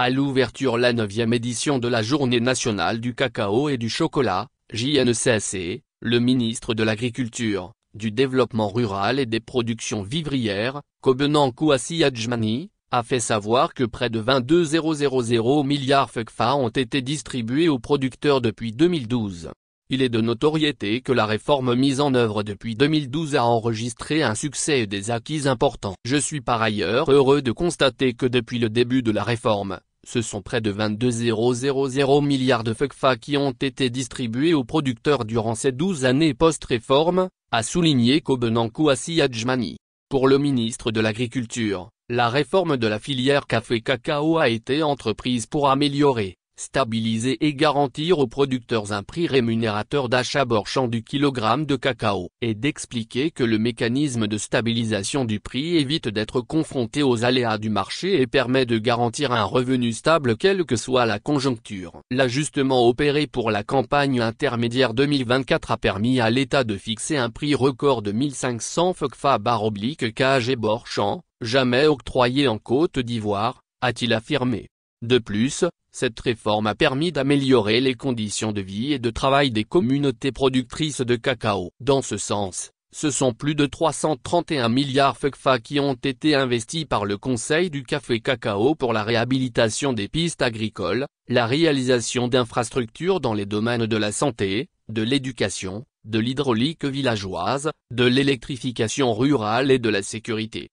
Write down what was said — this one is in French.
À l'ouverture la 9e édition de la Journée nationale du cacao et du chocolat, JNCC, le ministre de l'Agriculture, du Développement rural et des productions vivrières, Kobennan Kouassi Adjmani, a fait savoir que près de 22,000 milliards FECFA ont été distribués aux producteurs depuis 2012. Il est de notoriété que la réforme mise en œuvre depuis 2012 a enregistré un succès et des acquis importants. Je suis par ailleurs heureux de constater que depuis le début de la réforme, ce sont près de 22,000 milliards de FECFA qui ont été distribués aux producteurs durant ces 12 années post-réforme, a souligné Kobennan Kouassi Adjmani. Pour le ministre de l'Agriculture, la réforme de la filière café-cacao a été entreprise pour améliorer, stabiliser et garantir aux producteurs un prix rémunérateur d'achat borchant du kilogramme de cacao, et d'expliquer que le mécanisme de stabilisation du prix évite d'être confronté aux aléas du marché et permet de garantir un revenu stable quelle que soit la conjoncture. L'ajustement opéré pour la campagne intermédiaire 2024 a permis à l'État de fixer un prix record de 1500 FECFA/kg borchant, jamais octroyé en Côte d'Ivoire, a-t-il affirmé. De plus, cette réforme a permis d'améliorer les conditions de vie et de travail des communautés productrices de cacao. Dans ce sens, ce sont plus de 331 milliards FECFA qui ont été investis par le Conseil du café-cacao pour la réhabilitation des pistes agricoles, la réalisation d'infrastructures dans les domaines de la santé, de l'éducation, de l'hydraulique villageoise, de l'électrification rurale et de la sécurité.